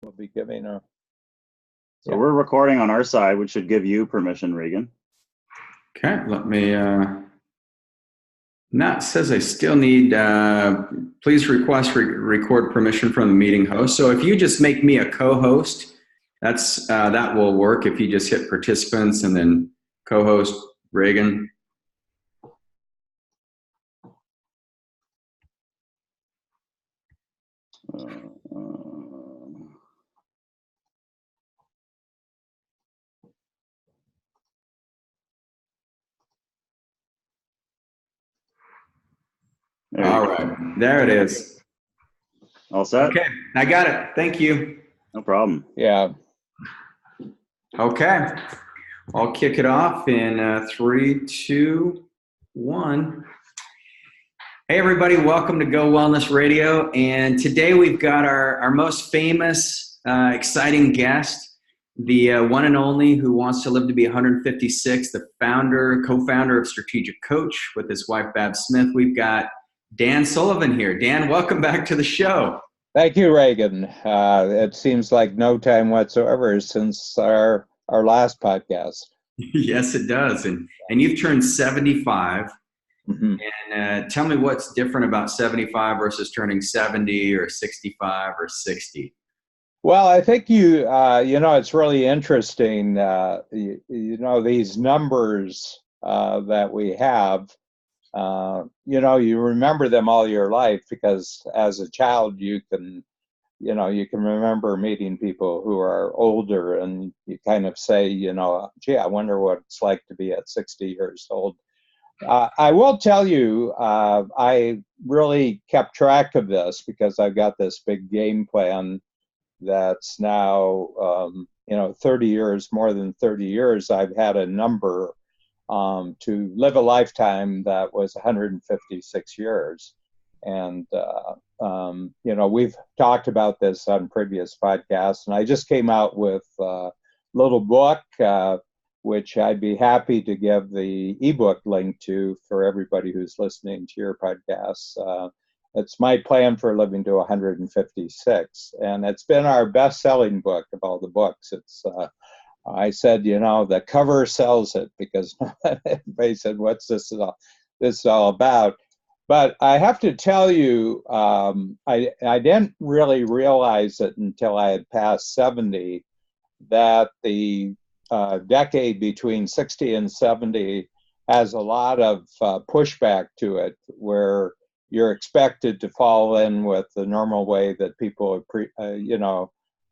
We'll be giving a. So we're recording on our side, which should give you permission, Regan. Okay, let me, now it says I still need, please request record permission from the meeting host. So if you just make me a co-host, that will work if you just hit participants and then co-host Reagan. All right, there it is. All set? Okay, I got it. Thank you. No problem. Yeah. Okay, I'll kick it off in 3, 2, 1. Hey everybody, welcome to Go Wellness Radio. And today we've got our most famous, exciting guest, the one and only who wants to live to be 156, the co-founder of Strategic Coach with his wife, Bab Smith. We've got Dan Sullivan here. Dan, welcome back to the show. Thank you, Reagan. It seems like no time whatsoever since our last podcast. Yes, it does. And you've turned 75. Mm-hmm. And tell me what's different about 75 versus turning 70 or 65 or 60. Well, I think it's really interesting. These numbers that we have. You remember them all your life because as a child you can remember meeting people who are older, and you kind of say, gee, I wonder what it's like to be at 60 years old. I will tell you, I really kept track of this because I've got this big game plan that's now, 30 years, more than 30 years, I've had a number to live a lifetime that was 156 years. And, we've talked about this on previous podcasts, and I just came out with a little book, which I'd be happy to give the ebook link to for everybody who's listening to your podcasts. It's my plan for living to 156, and it's been our best-selling book of all the books. It's I said, the cover sells it, because everybody said, what's this all about? But I have to tell you, I didn't really realize it until I had passed 70, that the decade between 60 and 70 has a lot of pushback to it, where you're expected to fall in with the normal way that people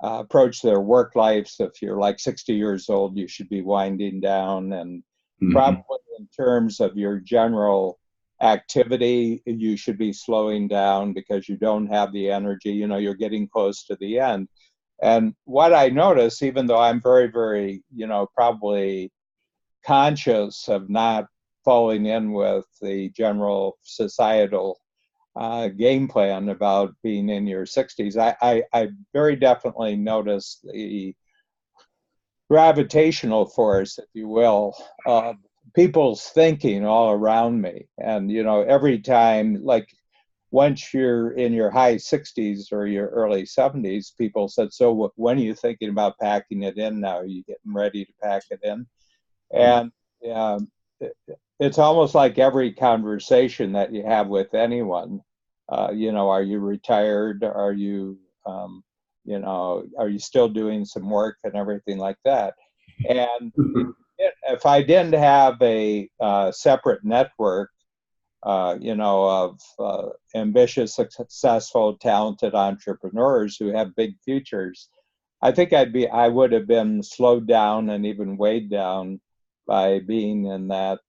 approach their work lives. If you're like 60 years old, you should be winding down, and probably in terms of your general activity, you should be slowing down because you don't have the energy. You're getting close to the end. And what I notice, even though I'm very, very, probably conscious of not falling in with the general societal game plan about being in your 60s, I very definitely notice the gravitational force, if you will, of people's thinking all around me. And, every time, like once you're in your high 60s or your early 70s, people said, so when are you thinking about packing it in now? Are you getting ready to pack it in? And it's almost like every conversation that you have with anyone, are you retired? Are you, are you still doing some work and everything like that? And if I didn't have a separate network, of ambitious, successful, talented entrepreneurs who have big futures, I think I would have been slowed down and even weighed down by being in that,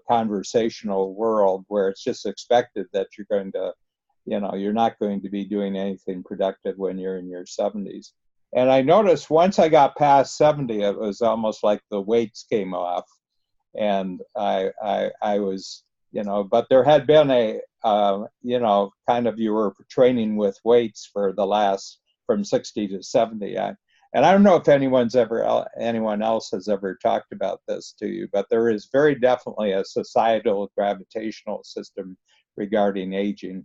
conversational world where it's just expected that you're going to, you're not going to be doing anything productive when you're in your 70s. And I noticed once I got past 70, it was almost like the weights came off. And I was, but there had been a, kind of, you were training with weights for the last, from 60 to 70. And I don't know if anyone else has ever talked about this to you, but there is very definitely a societal gravitational system regarding aging.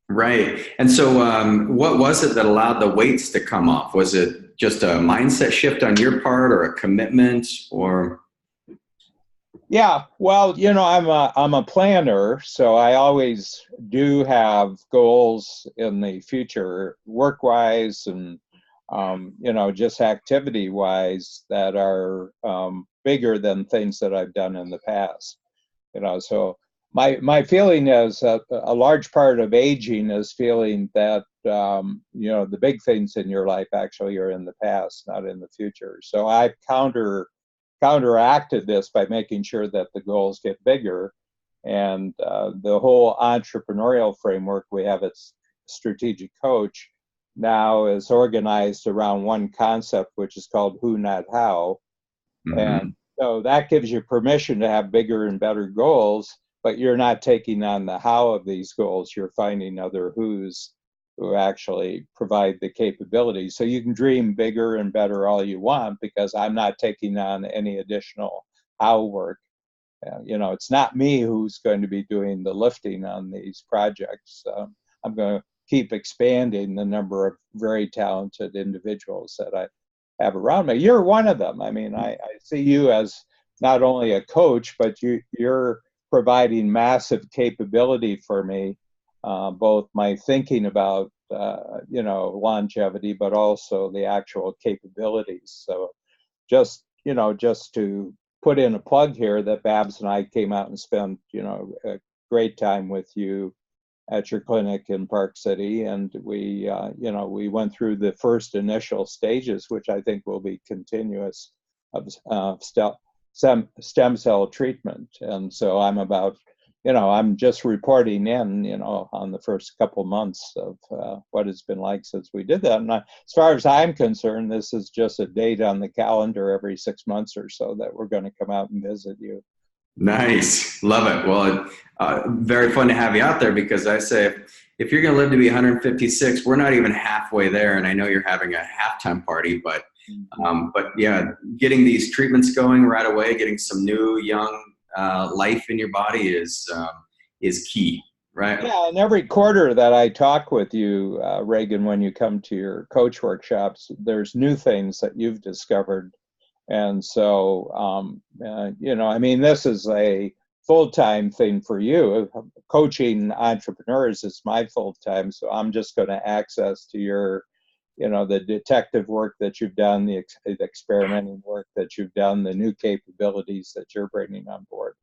Right. And so what was it that allowed the weights to come off? Was it just a mindset shift on your part or a commitment or? Yeah, well, I'm a planner, so I always do have goals in the future, work-wise and just activity-wise that are bigger than things that I've done in the past. So my feeling is that a large part of aging is feeling that the big things in your life actually are in the past, not in the future. So I've counteracted this by making sure that the goals get bigger. And the whole entrepreneurial framework we have at Strategic Coach now is organized around one concept, which is called Who, Not How. Mm-hmm. And so that gives you permission to have bigger and better goals, but you're not taking on the how of these goals. You're finding other who's who actually provide the capabilities. So you can dream bigger and better all you want because I'm not taking on any additional how work. It's not me who's going to be doing the lifting on these projects. I'm going to keep expanding the number of very talented individuals that I have around me. You're one of them. I mean, I see you as not only a coach, but you're providing massive capability for me, both my thinking about, longevity, but also the actual capabilities. So just to put in a plug here that Babs and I came out and spent, a great time with you at your clinic in Park City, and we went through the first initial stages, which I think will be continuous, of stem cell treatment. And so I'm just reporting in, on the first couple months of what it's been like since we did that. And as far as I'm concerned, this is just a date on the calendar every 6 months or so that we're going to come out and visit you. Nice. Love it. Well, very fun to have you out there because I say if you're going to live to be 156, we're not even halfway there. And I know you're having a halftime party, but yeah, getting these treatments going right away, getting some new young life in your body is key, right? Yeah, and every quarter that I talk with you, Reagan, when you come to your coach workshops, there's new things that you've discovered. And so, this is a full-time thing for you. Coaching entrepreneurs is my full-time, so I'm just going to access to your, the detective work that you've done, the experimenting work that you've done, the new capabilities that you're bringing on board.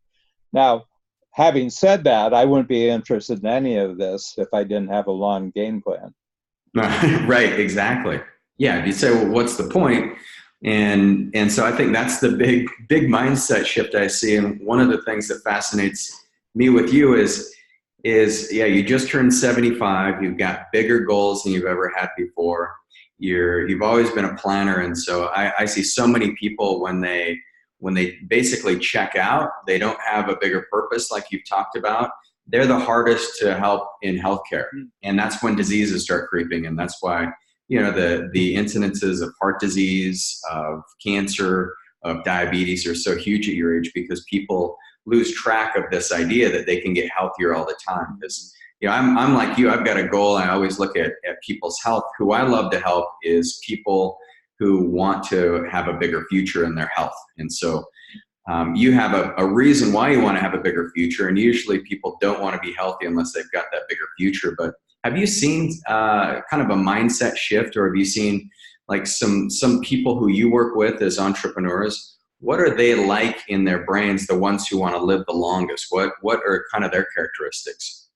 Now, having said that, I wouldn't be interested in any of this if I didn't have a long game plan. Right, exactly. Yeah, if you say, well, what's the point? And so I think that's the big mindset shift I see. And one of the things that fascinates me with you is you just turned 75. You've got bigger goals than you've ever had before. You've always been a planner. And so I see so many people when they basically check out, they don't have a bigger purpose like you've talked about. They're the hardest to help in healthcare. And that's when diseases start creeping. And that's why the incidences of heart disease, of cancer, of diabetes are so huge at your age because people lose track of this idea that they can get healthier all the time. Because I'm like you, I've got a goal. I always look at people's health. Who I love to help is people who want to have a bigger future in their health. And so you have a reason why you want to have a bigger future. And usually people don't want to be healthy unless they've got that bigger future. But have you seen kind of a mindset shift, or have you seen like some people who you work with as entrepreneurs? What are they like in their brains, the ones who want to live the longest? What are kind of their characteristics?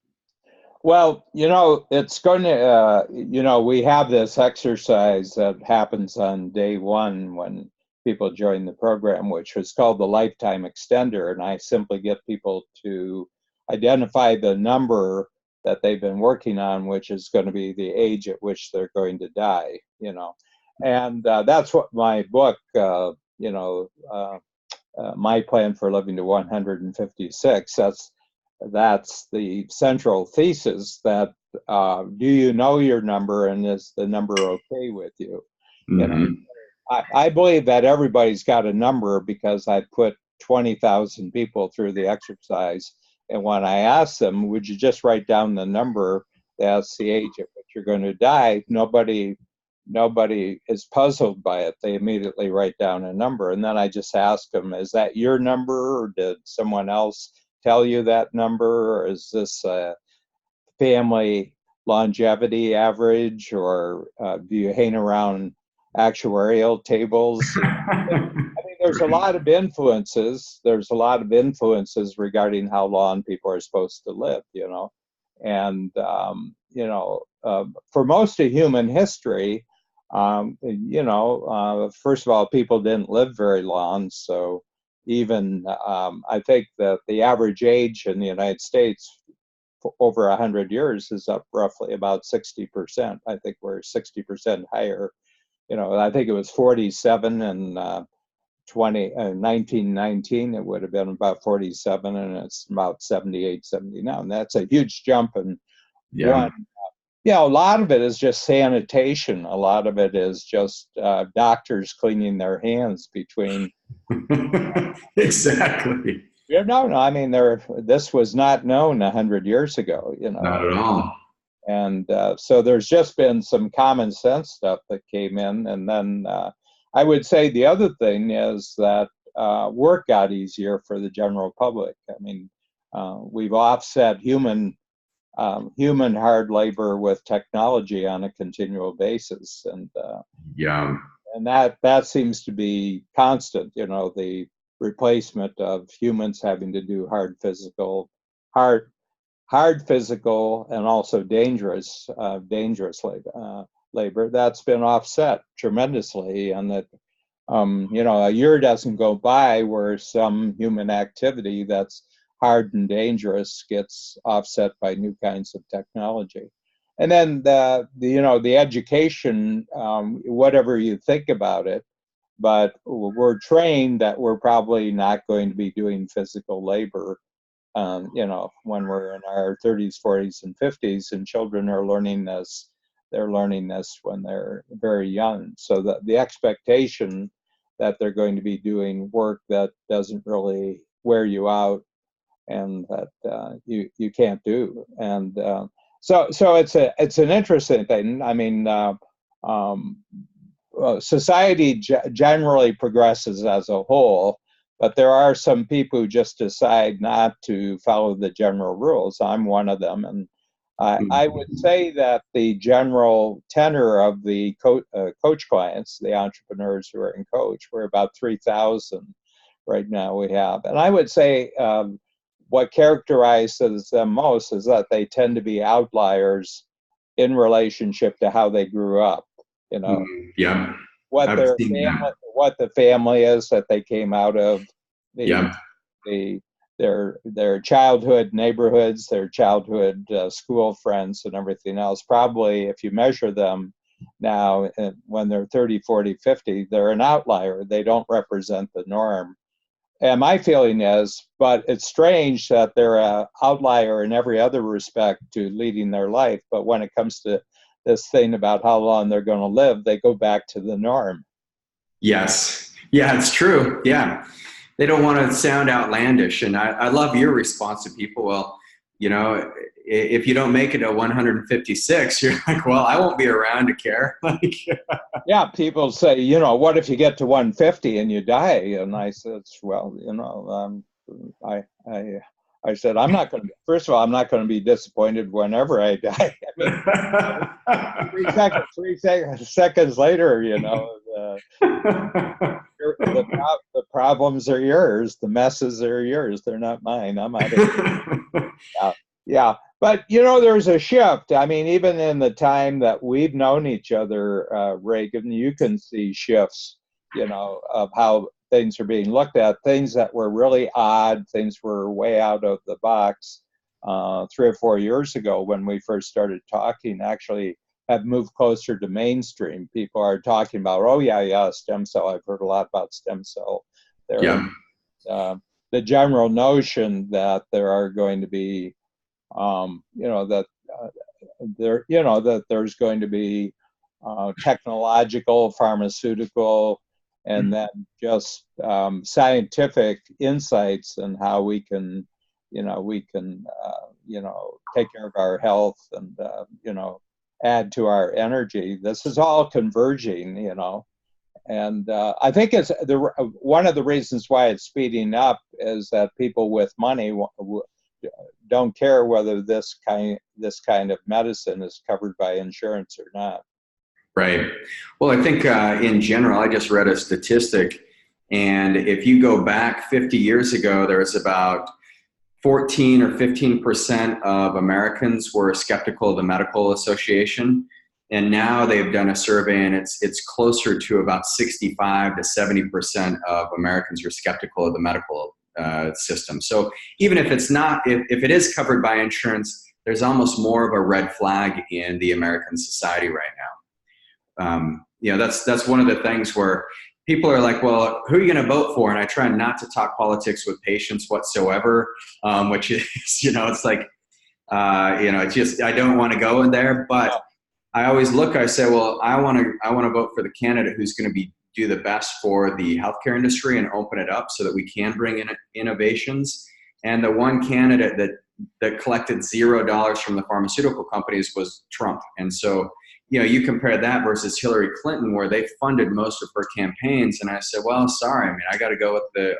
Well, it's going to, we have this exercise that happens on day one when people join the program, which was called the Lifetime Extender. And I simply get people to identify the number that they've been working on, which is going to be the age at which they're going to die, And that's what my book, My Plan for Living to 156, that's the central thesis that do you know your number and is the number okay with you? Mm-hmm. I believe that everybody's got a number because I put 20,000 people through the exercise. And when I asked them, would you just write down the number that's the age at which you're going to die, nobody is puzzled by it. They immediately write down a number. And then I just ask them, is that your number, or did someone else tell you that number, or is this a family longevity average, or do you hang around actuarial tables? I mean, there's a lot of influences. There's a lot of influences regarding how long people are supposed to live, And, for most of human history, first of all, people didn't live very long. So even, I think that the average age in the United States for over 100 years is up roughly about 60%. I think we're 60% higher. I think it was 47 and 1919, it would have been about 47, and it's about 78, 79. That's a huge jump. And a lot of it is just sanitation. A lot of it is just doctors cleaning their hands between. Exactly. No, I mean, this was not known 100 years ago, Not at all. And so there's just been some common sense stuff that came in. And then I would say the other thing is that work got easier for the general public. I mean, we've offset human hard labor with technology on a continual basis. And and that seems to be constant, the replacement of humans having to do hard physical and also dangerous labor. That's been offset tremendously, and that a year doesn't go by where some human activity that's hard and dangerous gets offset by new kinds of technology. And then the education, whatever you think about it, but we're trained that we're probably not going to be doing physical labor, when we're in our 30s, 40s, and 50s, and children are learning this. They're learning this when they're very young. So the expectation that they're going to be doing work that doesn't really wear you out and that you can't do. And so it's an interesting thing. I mean, society generally progresses as a whole, but there are some people who just decide not to follow the general rules. I'm one of them, and I would say that the general tenor of the coach clients, the entrepreneurs who are in coach, we're about 3,000 right now we have. And I would say what characterizes them most is that they tend to be outliers in relationship to how they grew up. What the family is that they came out of, their childhood neighborhoods, their childhood school friends, and everything else. Probably, if you measure them now, when they're 30, 40, 50, they're an outlier. They don't represent the norm. And my feeling is, but it's strange that they're an outlier in every other respect to leading their life. But when it comes to this thing about how long they're going to live, they go back to the norm. Yes. Yeah, it's true. Yeah. They don't want to sound outlandish. And I love your response to people. Well, if you don't make it to 156, you're like, well, I won't be around to care. Yeah, people say, what if you get to 150 and you die? And I said, well, I said, I'm not going to. First of all, I'm not going to be disappointed whenever I die. I mean, 3 seconds later, the problems are yours. The messes are yours. They're not mine. I'm out of here. Yeah. But, there's a shift. I mean, even in the time that we've known each other, Reagan, you can see shifts, of how things are being looked at. Things that were really odd, things were way out of the box 3 or 4 years ago when we first started talking, actually have moved closer to mainstream. People are talking about, oh, yeah, stem cell. I've heard a lot about stem cell. The general notion that there are going to be that there's going to be technological, pharmaceutical, and then just scientific insights and how we can we can, take care of our health and, add to our energy. This is all converging, and I think it's one of the reasons why it's speeding up is that people with money don't care whether this kind of medicine is covered by insurance or not. Right. Well, I think in general, I just read a statistic, and if you go back 50 years ago, there was about 14 or 15% of Americans were skeptical of the medical association. And now they've done a survey, and it's closer to about 65 to 70% of Americans are skeptical of the medical system. So even if it's not, if it is covered by insurance, there's almost more of a red flag in the American society right now. That's one of the things where people are like, well, who are you going to vote for? And I try not to talk politics with patients whatsoever, which is, it's like, it's just, I don't want to go in there, but I always I say, well, I want to vote for the candidate who's going to do the best for the healthcare industry and open it up so that we can bring in innovations. And the one candidate that collected $0 from the pharmaceutical companies was Trump. And so, you compare that versus Hillary Clinton, where they funded most of her campaigns. And I said, well, sorry, I got to go with the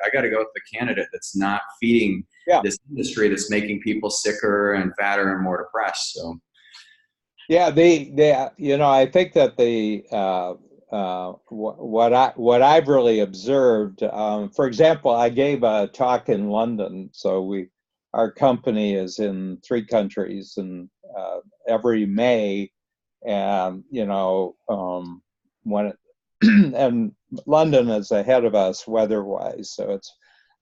candidate that's not feeding this industry that's making people sicker and fatter and more depressed. So. Yeah, I think that what I've really observed, for example, I gave a talk in London. So our company is in 3 countries, and every May, and and London is ahead of us weather-wise. So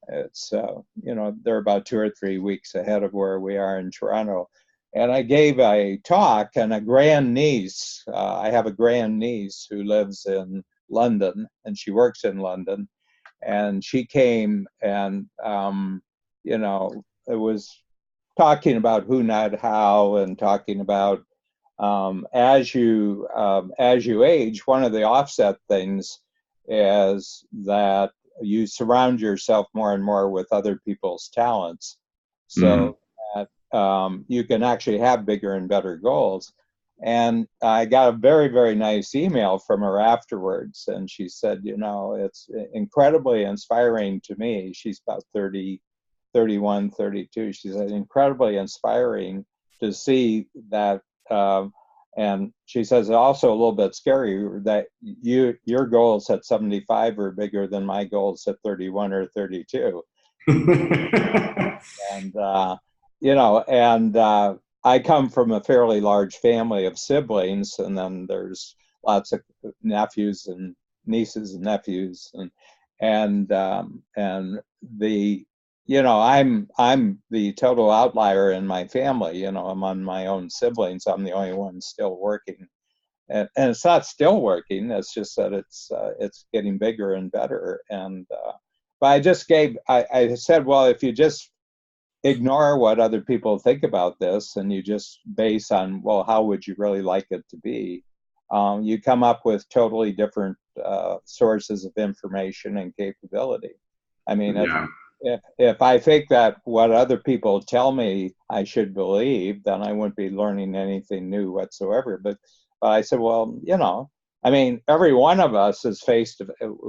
it's they're about 2 or 3 weeks ahead of where we are in Toronto. And I gave a talk, and a grandniece, I have a grandniece who lives in London, and she works in London. And she came and, it was talking about who, not how, and talking about as you age, one of the offset things is that you surround yourself more and more with other people's talents. So you can actually have bigger and better goals. And I got a very, very nice email from her afterwards. And she said, it's incredibly inspiring to me. She's about 30, 31, 32. She said, incredibly inspiring to see that. And she says, also a little bit scary that your goals at 75 are bigger than my goals at 31 or 32. And, I come from a fairly large family of siblings, and then there's lots of nephews and nieces and nephews, and the, I'm the total outlier in my family. Among my own siblings, I'm the only one still working, and it's not still working. It's just that it's getting bigger and better. And but I said, well, if you just ignore what other people think about this, and you just base on, well, how would you really like it to be? You come up with totally different sources of information and capability. If I think that what other people tell me I should believe, then I wouldn't be learning anything new whatsoever. But I said, well, every one of us is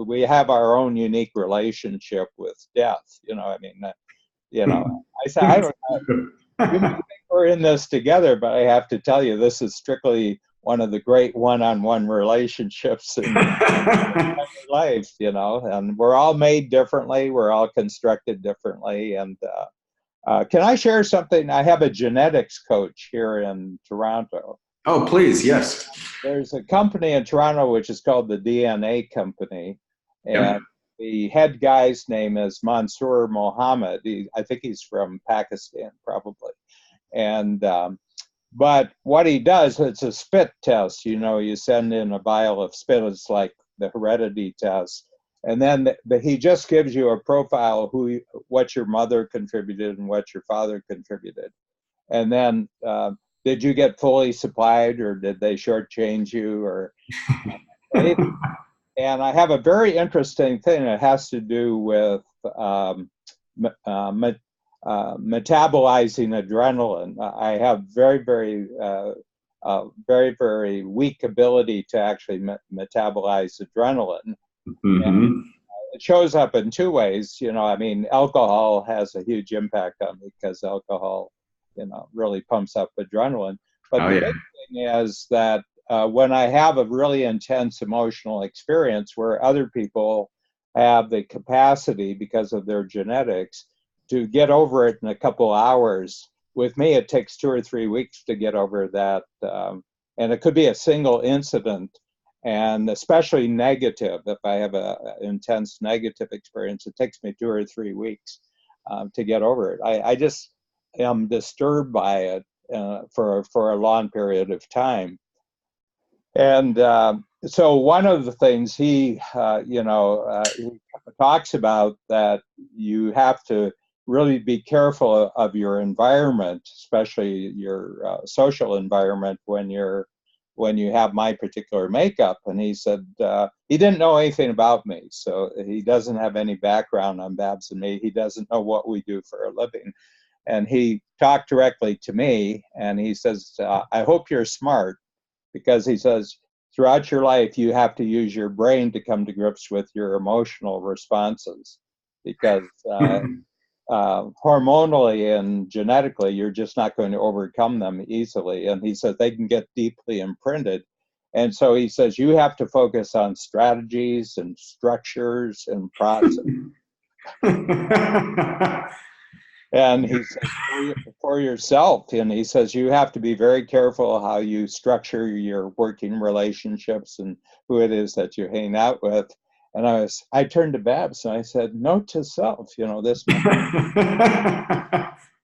we have our own unique relationship with death. I said, I don't know. You might think we're in this together, but I have to tell you, this is strictly one of the great one-on-one relationships in life, and we're all made differently. We're all constructed differently. And can I share something? I have a genetics coach here in Toronto. Oh, please, yes. There's a company in Toronto which is called the DNA Company. And the head guy's name is Mansoor Mohammed. I think he's from Pakistan, probably. And but what he does, it's a spit test. You send in a vial of spit. It's like the heredity test. And then he just gives you a profile of what your mother contributed and what your father contributed. And then did you get fully supplied, or did they shortchange you, or anything? And I have a very interesting thing that has to do with metabolizing adrenaline. I have very weak ability to actually metabolize adrenaline. Mm-hmm. It shows up in two ways. I mean, alcohol has a huge impact on me because alcohol, really pumps up adrenaline. But Oh, the yeah. big thing is that when I have a really intense emotional experience where other people have the capacity because of their genetics to get over it in a couple hours, with me, it takes 2 or 3 weeks to get over that. And it could be a single incident, and especially negative. If I have an intense negative experience, it takes me 2 or 3 weeks to get over it. I just am disturbed by it for a long period of time. And so one of the things he talks about, that you have to really be careful of your environment, especially your social environment, when you have my particular makeup. And he said he didn't know anything about me, so he doesn't have any background on Babs and me. He doesn't know what we do for a living. And he talked directly to me, and he says, I hope you're smart, because he says, throughout your life, you have to use your brain to come to grips with your emotional responses, because hormonally and genetically, you're just not going to overcome them easily. And he says they can get deeply imprinted. And so he says you have to focus on strategies and structures and process. And he says for yourself, and he says you have to be very careful how you structure your working relationships and who it is that you hang out with. And I turned to Babs and I said, note to self, this might be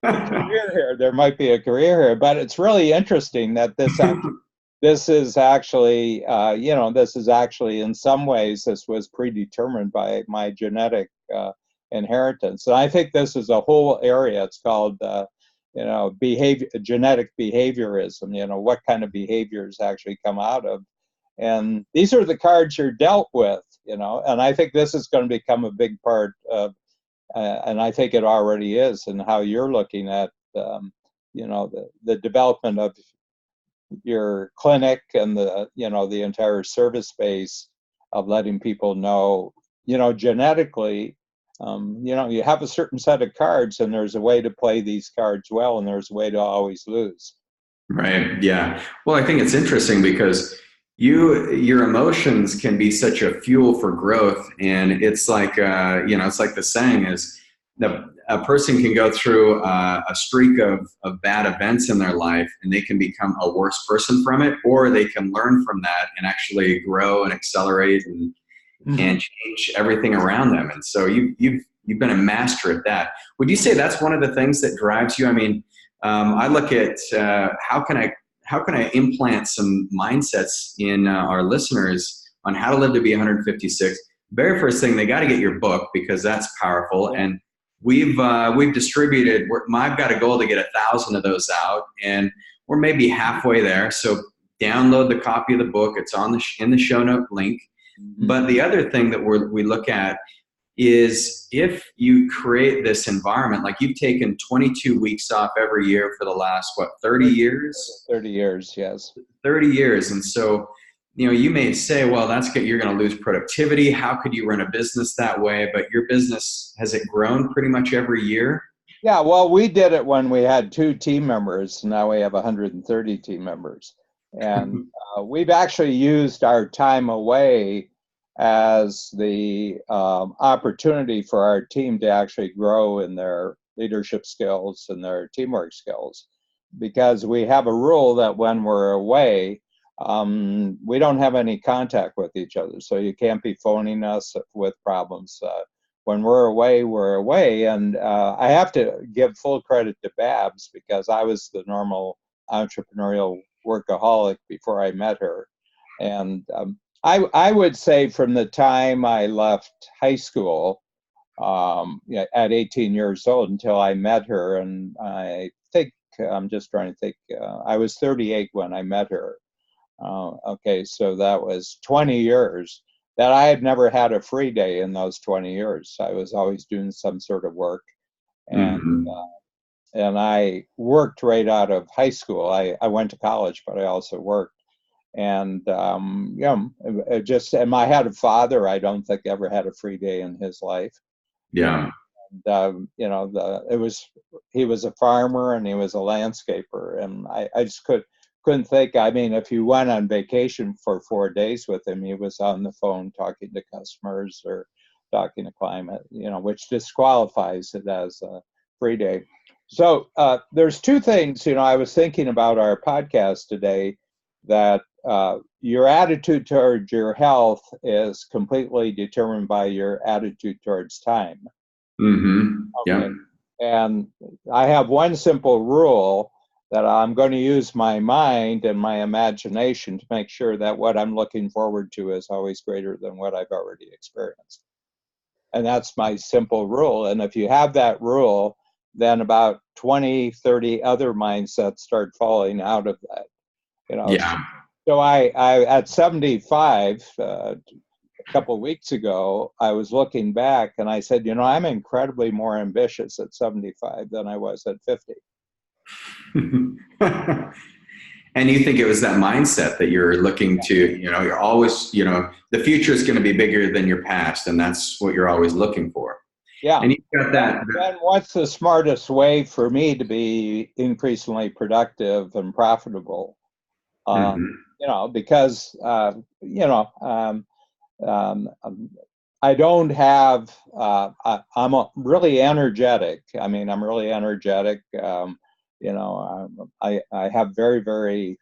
a career here. There might be a career here, but it's really interesting that this is actually in some ways, this was predetermined by my genetic inheritance. And I think this is a whole area. It's called, genetic behaviorism. What kind of behaviors actually come out of. And these are the cards you're dealt with, and I think this is going to become a big part of, and I think it already is, and how you're looking at, the development of your clinic and the entire service space of letting people know, genetically, you have a certain set of cards, and there's a way to play these cards well, and there's a way to always lose. Right. Yeah. Well, I think it's interesting because your emotions can be such a fuel for growth, and it's like it's like the saying is, a person can go through a streak of bad events in their life, and they can become a worse person from it, or they can learn from that and actually grow and accelerate and change everything around them. And so you've been a master at that. Would you say that's one of the things that drives you? I mean, I look at how can I implant some mindsets in our listeners on how to live to be 156. Very first thing, they got to get your book, because that's powerful. And we've distributed. I've got a goal to get 1,000 of those out, and we're maybe halfway there. So download the copy of the book. It's in the show note link. But the other thing that we look at is, if you create this environment, like you've taken 22 weeks off every year for the last, 30 years? 30 years, yes. 30 years. And so, you may say, well, that's good. You're going to lose productivity. How could you run a business that way? But your business, has it grown pretty much every year? Yeah, well, we did it when we had 2 team members. Now we have 130 team members. And we've actually used our time away as the opportunity for our team to actually grow in their leadership skills and their teamwork skills, because we have a rule that when we're away, we don't have any contact with each other. So you can't be phoning us with problems. When we're away. And I have to give full credit to Babs, because I was the normal entrepreneurial workaholic before I met her. And I would say from the time I left high school at 18 years old until I met her, and I think, I'm just trying to think, I was 38 when I met her. Okay, so that was 20 years that I had never had a free day in those 20 years. I was always doing some sort of work. and Mhm. and I worked right out of high school. I went to college, but I also worked. And and I had a father I don't think ever had a free day in his life. Yeah. He was a farmer and he was a landscaper, and I just couldn't think. I mean, if you went on vacation for 4 days with him, he was on the phone talking to customers or talking to climate, which disqualifies it as a free day. So there's two things, I was thinking about our podcast today, that your attitude towards your health is completely determined by your attitude towards time. Mm-hmm. Okay. Yeah. And I have one simple rule, that I'm going to use my mind and my imagination to make sure that what I'm looking forward to is always greater than what I've already experienced. And that's my simple rule. And if you have that rule, then about 20, 30 other mindsets start falling out of that. Yeah. So I at 75, a couple of weeks ago, I was looking back and I said, I'm incredibly more ambitious at 75 than I was at 50. And you think it was that mindset that you're looking to, you're always, the future is going to be bigger than your past, and that's what you're always looking for. Yeah. And you've got that. Then what's the smartest way for me to be increasingly productive and profitable? Because, I don't have, I'm really energetic. I mean, I'm really energetic. I have very, very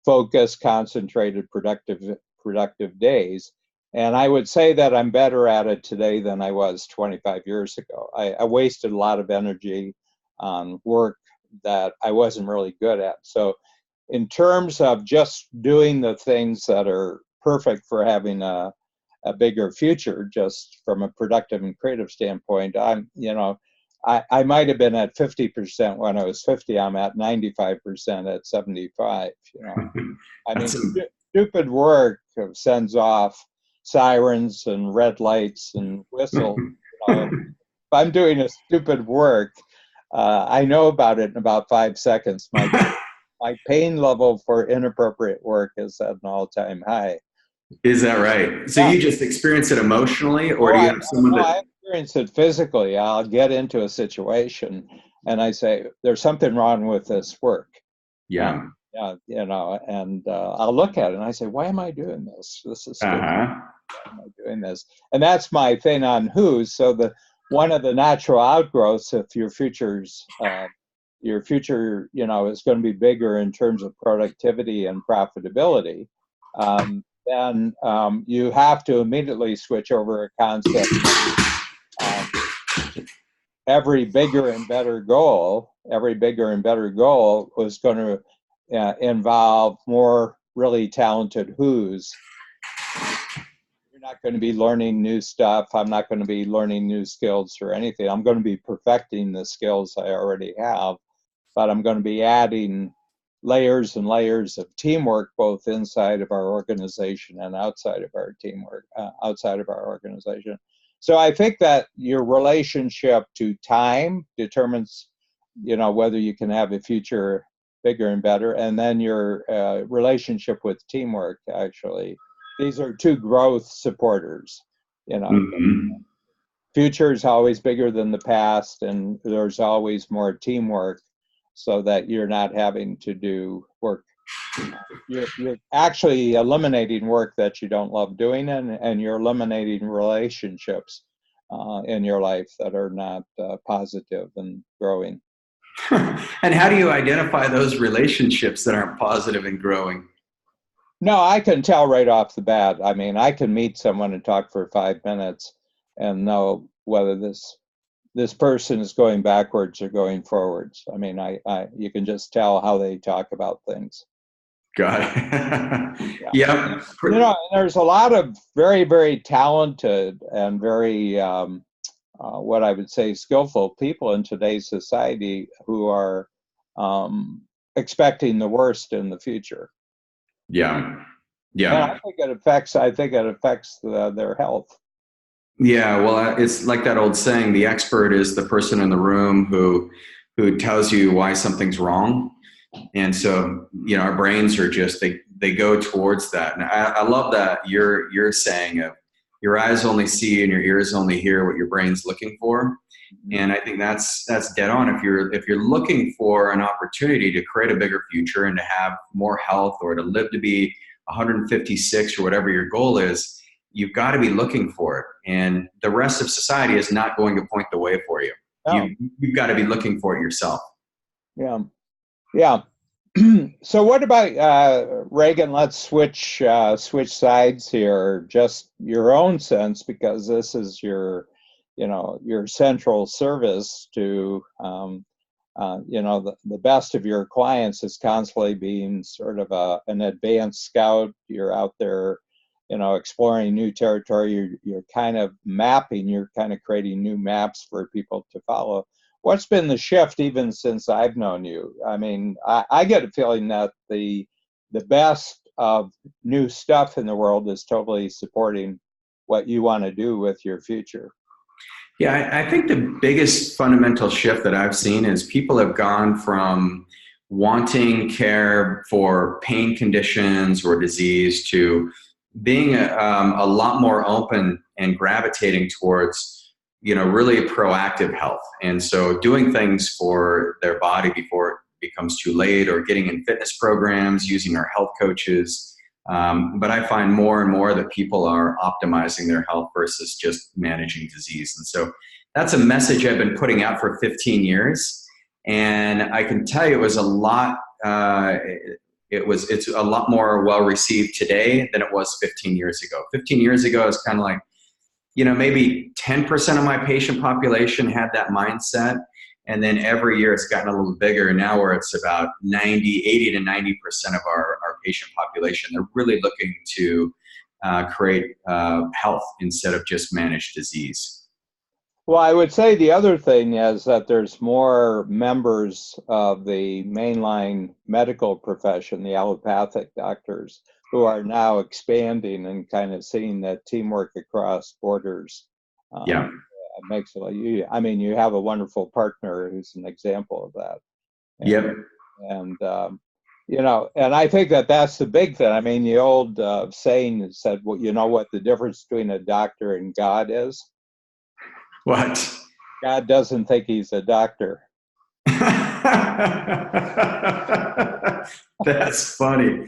focused, concentrated, productive days. And I would say that I'm better at it today than I was 25 years ago. I wasted a lot of energy on work that I wasn't really good at. So in terms of just doing the things that are perfect for having a bigger future, just from a productive and creative standpoint, I might have been at 50% when I was 50. I'm at 95% at 75. I mean, stupid work sends off sirens and red lights and whistles. If I'm doing a stupid work, I know about it in about 5 seconds. My pain level for inappropriate work is at an all-time high. Is that right? So Yeah. you just experience it emotionally, or do you have someone that? I experience it physically. I'll get into a situation and I say, there's something wrong with this work. Yeah. And I'll look at it and I say, why am I doing this? This is stupid. Why am I doing this? And that's my thing on who's. So one of the natural outgrowths, if your future, is going to be bigger in terms of productivity and profitability, then you have to immediately switch over a concept. Every bigger and better goal was going to involve more really talented who's. You're not going to be learning new stuff. I'm not going to be learning new skills or anything. I'm going to be perfecting the skills I already have, but I'm going to be adding layers and layers of teamwork, both inside of our organization and outside of our organization. So I think that your relationship to time determines, whether you can have a future bigger and better, and then your relationship with teamwork, actually. These are two growth supporters. Future is always bigger than the past, and there's always more teamwork, so that you're not having to do work. You're actually eliminating work that you don't love doing, and you're eliminating relationships in your life that are not positive and growing. And how do you identify those relationships that aren't positive and growing? No, I can tell right off the bat. I mean, I can meet someone and talk for 5 minutes and know whether this person is going backwards or going forwards. I mean, you can just tell how they talk about things. Got it. Yeah. There's a lot of very, very talented and very, what I would say, skillful people in today's society who are expecting the worst in the future. Yeah. And I think it affects their health. Yeah, well, it's like that old saying, the expert is the person in the room who tells you why something's wrong. And so, our brains are just, they go towards that. And I love that you're saying of your eyes only see and your ears only hear what your brain's looking for. And I think that's dead on. If you're looking for an opportunity to create a bigger future and to have more health, or to live to be 156 or whatever your goal is, you've got to be looking for it. And the rest of society is not going to point the way for you. Oh. You've got to be looking for it yourself. Yeah. Yeah. So what about Reagan? Let's switch sides here. Just your own sense, because this is your central service to the best of your clients is constantly being sort of an advanced scout. You're out there, exploring new territory. You're kind of mapping. You're kind of creating new maps for people to follow. What's been the shift even since I've known you? I mean, I get a feeling that the best of new stuff in the world is totally supporting what you want to do with your future. Yeah, I think the biggest fundamental shift that I've seen is people have gone from wanting care for pain conditions or disease to being a lot more open and gravitating towards really proactive health. And so doing things for their body before it becomes too late, or getting in fitness programs, using our health coaches. But I find more and more that people are optimizing their health versus just managing disease. And so that's a message I've been putting out for 15 years. And I can tell you it was a lot, it's a lot more well received today than it was 15 years ago. 15 years ago, it's kind of like, maybe 10% of my patient population had that mindset. And then every year it's gotten a little bigger. And now where it's about 80 to 90% of our patient population, they're really looking to create health instead of just manage disease. Well, I would say the other thing is that there's more members of the mainline medical profession, the allopathic doctors, who are now expanding and kind of seeing that teamwork across borders. Makes it. You have a wonderful partner who's an example of that. And and I think that that's the big thing. I mean, the old saying said, well, you know what the difference between a doctor and God is? What? God doesn't think he's a doctor. That's funny.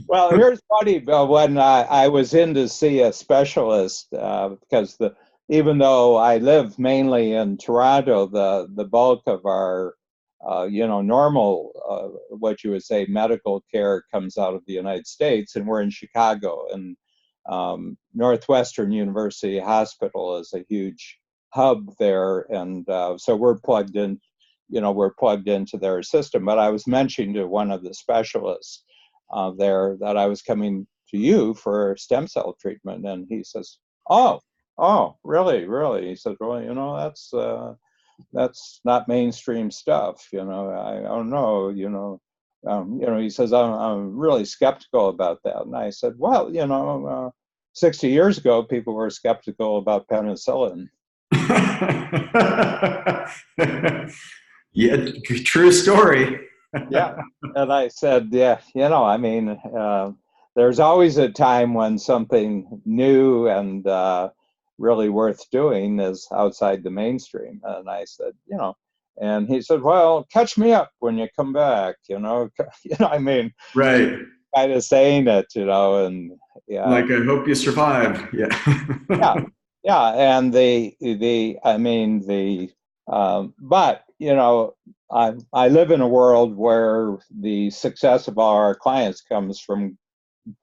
Well, here's funny. When I was in to see a specialist, because even though I live mainly in Toronto, the bulk of our normal what you would say medical care comes out of the United States, and we're in Chicago, and Northwestern University Hospital is a huge hub there, and so we're plugged in. We're plugged into their system. But I was mentioning to one of the specialists there that I was coming to you for stem cell treatment, and he says, "Oh, really? He says, "Well, that's not mainstream stuff. I don't know. He says, I'm really skeptical about that." And I said, well, 60 years ago, people were skeptical about penicillin. Yeah, true story. Yeah. And I said, yeah, there's always a time when something new and really worth doing is outside the mainstream. And I said, and he said, well, catch me up when you come back, Right. Kind of saying it, and yeah. Like, I hope you survive. Yeah. Yeah. And but, I live in a world where the success of all our clients comes from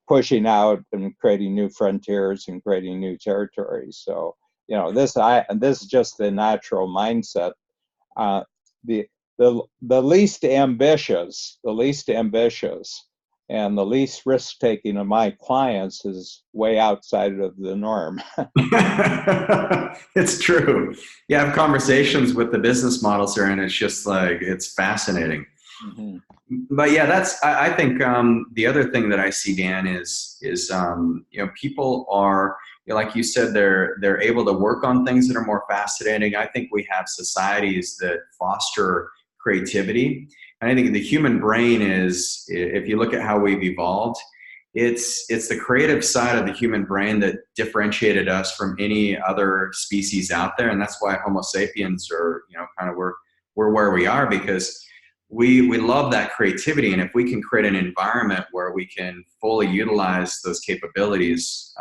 pushing out and creating new frontiers and creating new territories. So, this is just the natural mindset. The least ambitious, and the least risk-taking of my clients is way outside of the norm. It's true. Yeah, I have conversations with the business models here, and it's just like, it's fascinating. Mhm. But yeah, I think the other thing that I see, Dan, is people are, like you said, they're able to work on things that are more fascinating. I think we have societies that foster creativity, and I think the human brain is, if you look at how we've evolved, it's the creative side of the human brain that differentiated us from any other species out there, and that's why Homo sapiens are, kind of we're where we are, because we love that creativity. And if we can create an environment where we can fully utilize those capabilities,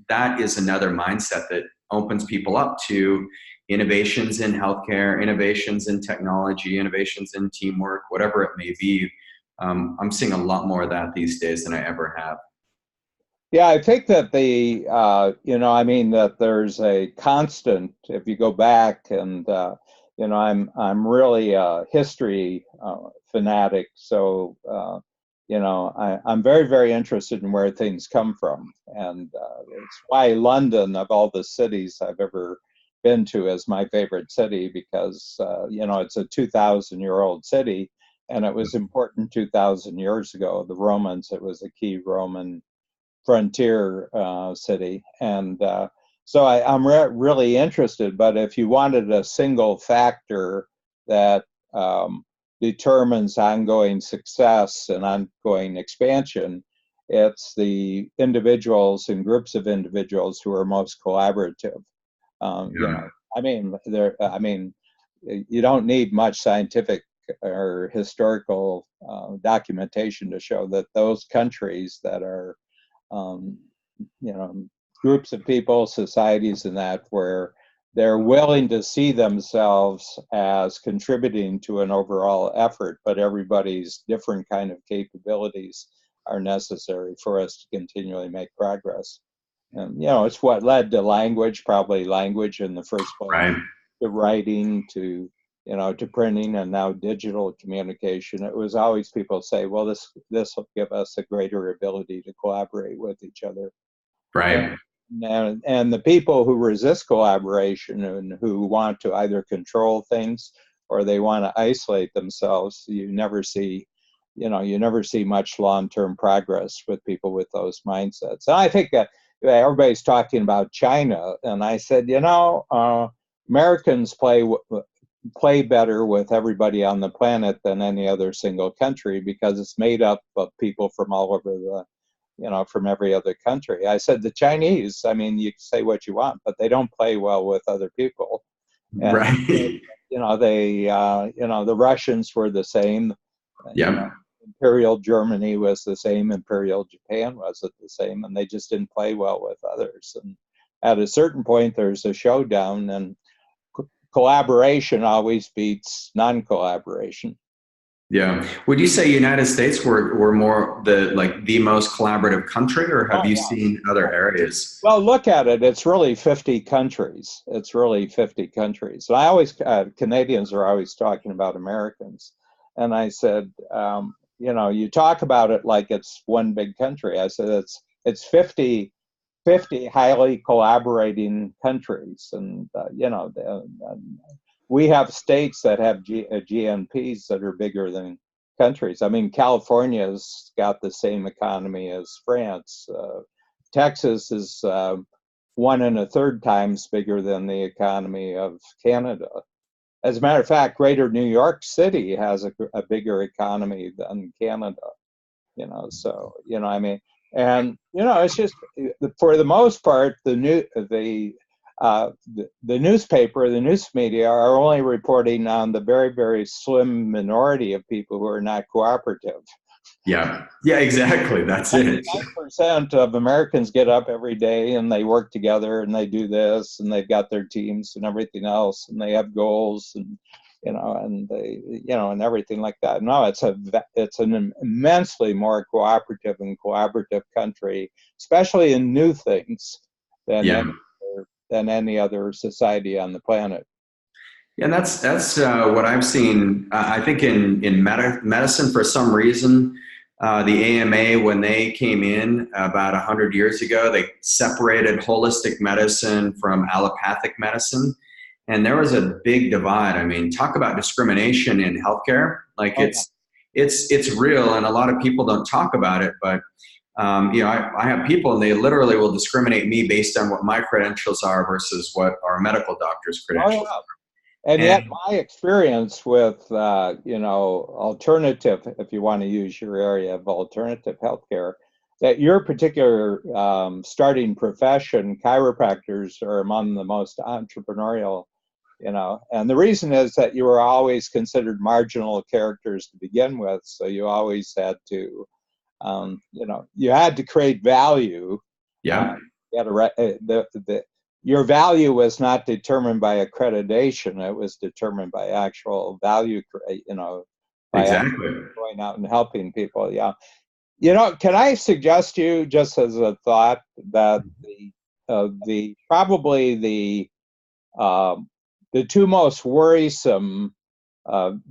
that is another mindset that opens people up to innovations in healthcare, innovations in technology, innovations in teamwork, whatever it may be. I'm seeing a lot more of that these days than I ever have. Yeah, I think that that there's a constant. If you go back and I'm really a history fanatic, so I'm very, very interested in where things come from, and it's why London, of all the cities I've ever been to, is my favorite city, because it's a 2,000-year-old city, and it was important 2,000 years ago. The Romans, it was a key Roman frontier city, and so I'm really interested. But if you wanted a single factor that determines ongoing success and ongoing expansion, it's the individuals and groups of individuals who are most collaborative. Yeah. You don't need much scientific or historical documentation to show that those countries that are um, groups of people, societies, and that, where they're willing to see themselves as contributing to an overall effort, but everybody's different kind of capabilities are necessary for us to continually make progress. And it's what led to language, probably language in the first place, Right. to writing, to to printing, and now digital communication. It was always people say, well, this will give us a greater ability to collaborate with each other. Right. And the people who resist collaboration and who want to either control things or they want to isolate themselves, you never see much long-term progress with people with those mindsets. And I think that everybody's talking about China, and I said, Americans play better with everybody on the planet than any other single country, because it's made up of people from all over from every other country. I said the Chinese, you can say what you want, but they don't play well with other people. And, Right. the Russians were the same. Yeah. Imperial Germany was the same. Imperial Japan wasn't the same, and they just didn't play well with others. And at a certain point, there's a showdown, and collaboration always beats non-collaboration. Yeah. Would you say United States were more the most collaborative country, or have you seen other areas? Well, look at it. It's really 50 countries. It's really 50 countries. And I always, Canadians are always talking about Americans. And I said, you talk about it like it's one big country. I said, it's 50 highly collaborating countries. And, we have states that have GNPs that are bigger than countries. California's got the same economy as France. Texas is 1 1/3 times bigger than the economy of Canada. As a matter of fact, Greater New York City has a bigger economy than Canada. And it's just, for the most part, the newspaper, the news media are only reporting on the very, very slim minority of people who are not cooperative. Yeah, exactly. That's it. 99% of Americans get up every day and they work together and they do this and they've got their teams and everything else and they have goals and and they and everything like that. No, it's an immensely more cooperative and collaborative country, especially in new things than any other society on the planet. Yeah, and that's what I've seen. I think in medicine, for some reason, the AMA, when they came in about 100 years ago, they separated holistic medicine from allopathic medicine. And there was a big divide. Talk about discrimination in healthcare. it's real, and a lot of people don't talk about it. But I have people, and they literally will discriminate me based on what my credentials are versus what our medical doctor's credentials are. And yet my experience with, alternative, if you want to use your area of alternative healthcare, that your particular starting profession, chiropractors, are among the most entrepreneurial, and the reason is that you were always considered marginal characters to begin with. So you always had to, you had to create value. Yeah. Your value was not determined by accreditation; it was determined by actual value. By Exactly. going out and helping people. Yeah. Can I suggest to you, just as a thought, that probably the two most worrisome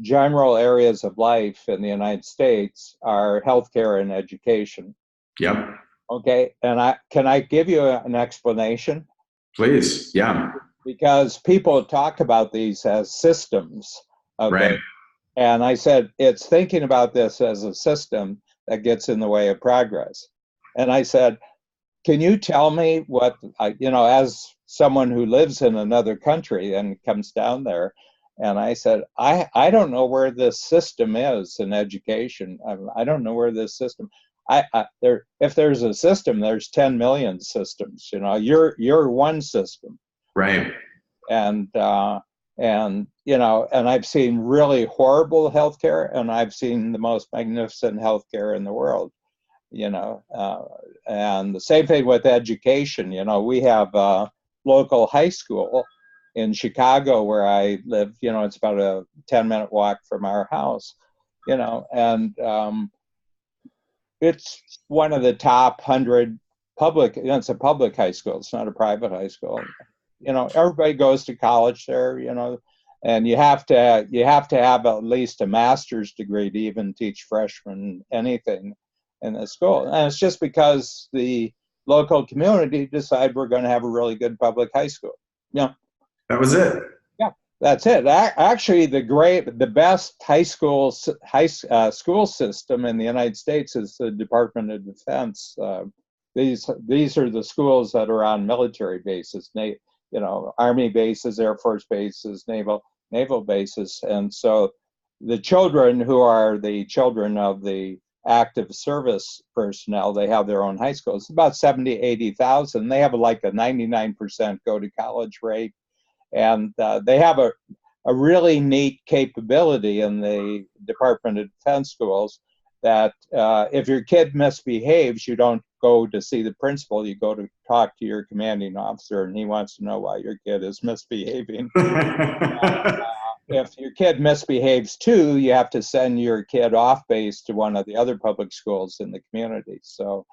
general areas of life in the United States are healthcare and education. Yep. Okay, and can I give you an explanation? Please, yeah. Because people talk about these as systems. Okay. Right. And I said, it's thinking about this as a system that gets in the way of progress. And I said, can you tell me what, as someone who lives in another country and comes down there, and I said, I don't know where this system is in education. I don't know where this system. If there's a system, there's 10 million systems. You're one system. Right. And I've seen really horrible healthcare, and I've seen the most magnificent healthcare in the world. And the same thing with education. We have a local high school in Chicago where I live. It's about a 10-minute walk from our house. And it's one of the top 100 public. It's a public high school. It's not a private high school. Everybody goes to college there. And you have to have at least a master's degree to even teach freshmen anything in the school. And it's just because the local community decided we're going to have a really good public high school. That was it. Yeah, that's it. Actually, the best school system in the United States is the Department of Defense. These are the schools that are on military bases, Army bases, Air Force bases, naval bases. And so the children who are the children of the active service personnel, they have their own high schools. It's about 70,000, 80,000. They have like a 99% go to college rate. And they have a really neat capability in the Department of Defense schools that if your kid misbehaves, you don't go to see the principal, you go to talk to your commanding officer, and he wants to know why your kid is misbehaving. If your kid misbehaves too, you have to send your kid off base to one of the other public schools in the community. So,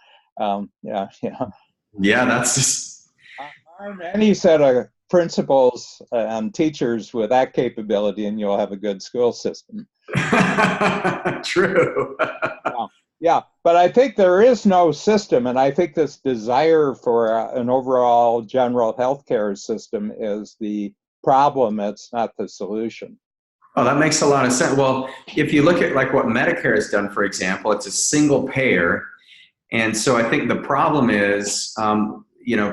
yeah, that's just any set of principals and teachers with that capability, and you'll have a good school system. True. Yeah, but I think there is no system, and I think this desire for an overall general healthcare system is the problem. It's not the solution. Oh, that makes a lot of sense. Well, if you look at like what Medicare has done, for example, it's a single payer. And so I think the problem is,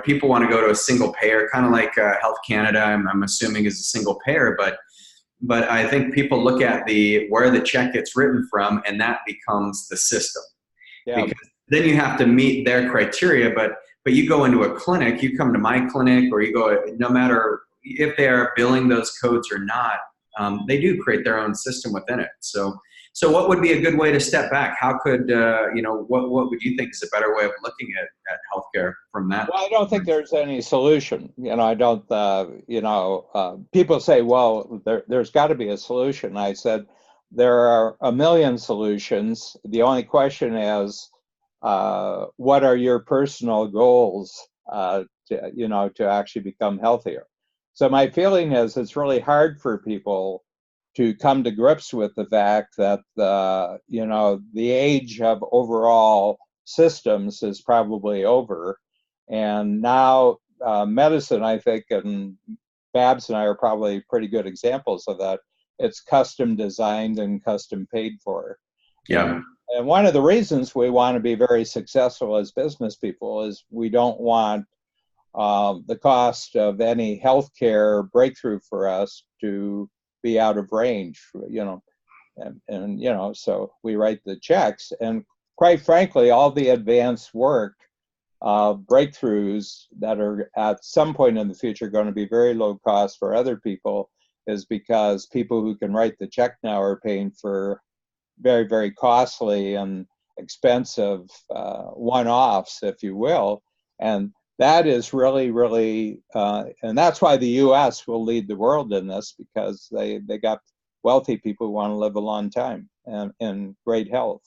people want to go to a single payer, kind of like Health Canada, I'm assuming is a single payer, but I think people look at where the check gets written from, and that becomes the system. Yeah. Because then you have to meet their criteria, but you go into a clinic, you come to my clinic, or you go, no matter if they are billing those codes or not, they do create their own system within it. So what would be a good way to step back? How could, what would you think is a better way of looking at healthcare from that? Well, I don't think there's any solution. I don't, people say, well, there's got to be a solution. I said, there are a million solutions. The only question is, what are your personal goals, to actually become healthier? So my feeling is it's really hard for people to come to grips with the fact that the age of overall systems is probably over, and now medicine, I think, and Babs and I are probably pretty good examples of that. It's custom designed and custom paid for, Yeah. And one of the reasons we want to be very successful as business people is we don't want the cost of any healthcare breakthrough for us to be out of range, and so we write the checks. And quite frankly, all the advanced work, breakthroughs that are at some point in the future going to be very low cost for other people is because people who can write the check now are paying for very, very costly and expensive one-offs, if you will. And that is really, really, and that's why the U.S. will lead the world in this, because they got wealthy people who want to live a long time and in great health.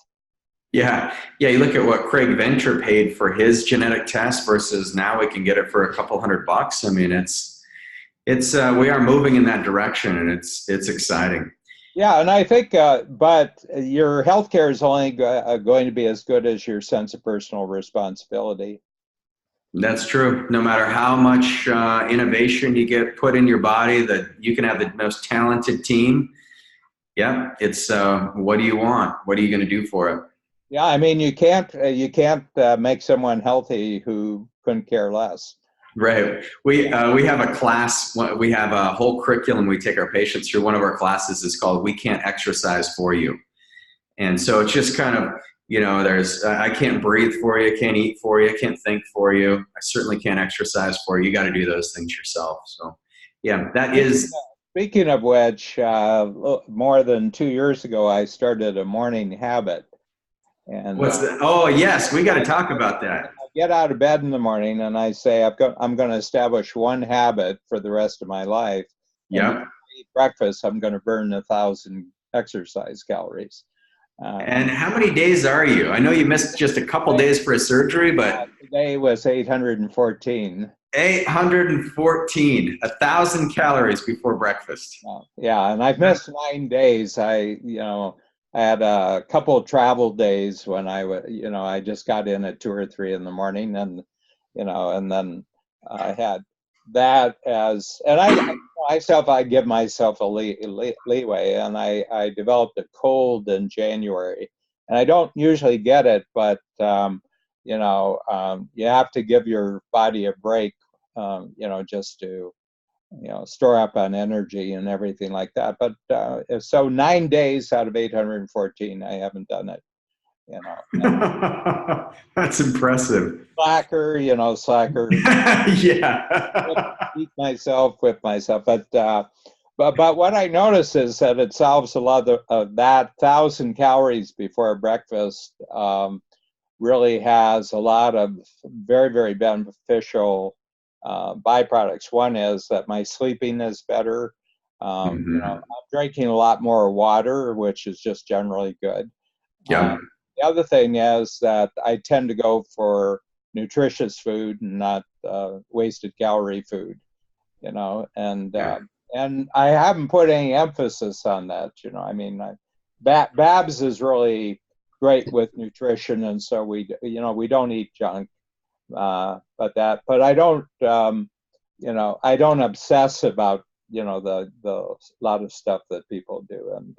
Yeah. Yeah. You look at what Craig Venter paid for his genetic test versus now we can get it for a couple $100. I mean, it's we are moving in that direction, and it's exciting. Yeah, and I think, but your healthcare is only going to be as good as your sense of personal responsibility. That's true. No matter how much innovation you get put in your body, that you can have the most talented team. Yeah, it's what do you want? What are you going to do for it? Yeah, I mean, you can't make someone healthy who couldn't care less. Right. We have a class. We have a whole curriculum we take our patients through. One of our classes is called "We Can't Exercise for You," and so it's just kind of, there's I can't breathe for you, can't eat for you, can't think for you. I certainly can't exercise for you. You got to do those things yourself. So, yeah, that is. Speaking of which, more than 2 years ago, I started a morning habit. And what's that? Oh, yes, we got to talk about that. I get out of bed in the morning and I say, I'm going to establish one habit for the rest of my life. Yeah. When I eat breakfast, I'm going to burn 1,000 exercise calories. And how many days are you? I know you missed just a couple days for a surgery, but today was 814. 814, 1,000 calories before breakfast. Yeah, and I've missed 9 days. I had a couple of travel days when I just got in at 2 or 3 in the morning, and and then I had that and I give myself a leeway, and I developed a cold in January, and I don't usually get it, but you have to give your body a break, just to store up on energy and everything like that. But so 9 days out of 814, I haven't done it. That's impressive. Slacker. Yeah. Eat myself, whip myself. But what I notice is that it solves a lot of that 1,000 calories before breakfast. Really has a lot of very, very beneficial byproducts. One is that my sleeping is better. I'm drinking a lot more water, which is just generally good. Yeah. The other thing is that I tend to go for nutritious food and not wasted calorie food, and I haven't put any emphasis on that. I mean, Babs is really great with nutrition, and so we don't eat junk, but I don't I don't obsess about the lot of stuff that people do. And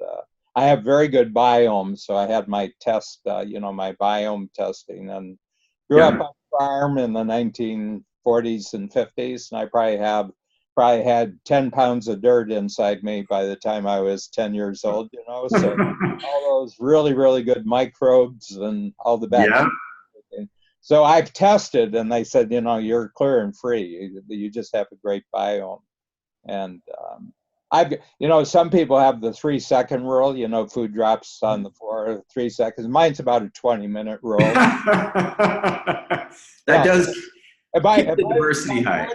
I have very good biome, so I had my test, my biome testing, and grew up on a farm in the 1940s and 50s, and I probably had 10 pounds of dirt inside me by the time I was 10 years old, so all those really, really good microbes and all the bacteria. Yeah. So I've tested, and they said, you're clear and free. You just have a great biome. And some people have the 3-second rule, food drops on the floor, 3 seconds. Mine's about a 20-minute rule. That does keep the diversity high.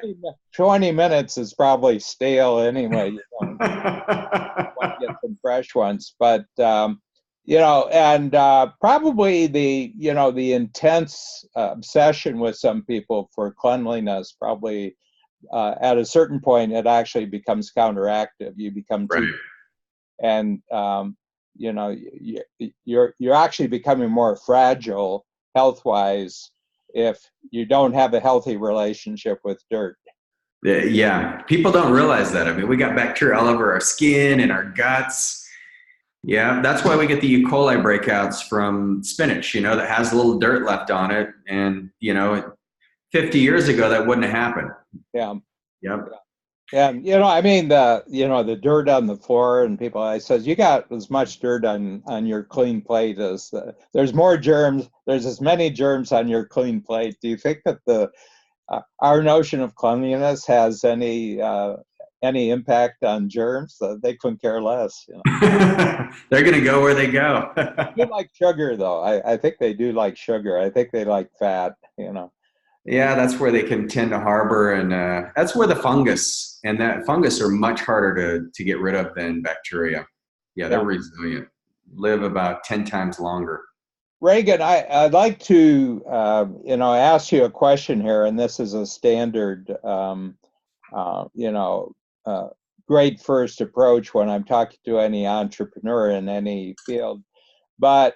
20 minutes is probably stale anyway. You want to get some fresh ones. But, and probably the intense obsession with some people for cleanliness probably at a certain point, it actually becomes counteractive. You become too, and you're actually becoming more fragile health-wise if you don't have a healthy relationship with dirt. Yeah, people don't realize that. I mean, we got bacteria all over our skin and our guts. Yeah, that's why we get the E. coli breakouts from spinach, that has a little dirt left on it. And, 50 years ago, that wouldn't have happened. Yeah. Yep. And I mean the dirt on the floor, and people, I says, you got as much dirt on your clean plate as there's more germs. There's as many germs on your clean plate. Do you think that our notion of cleanliness has any impact on germs? They couldn't care less. They're going to go where they go. They do like sugar, though. I think they do like sugar. I think they like fat. Yeah, that's where they can tend to harbor, and that's where the fungus and that fungus are much harder to get rid of than bacteria. Yeah, they're resilient, live about 10 times longer. Reagan, I'd like to ask you a question here, and this is a standard great first approach when I'm talking to any entrepreneur in any field. But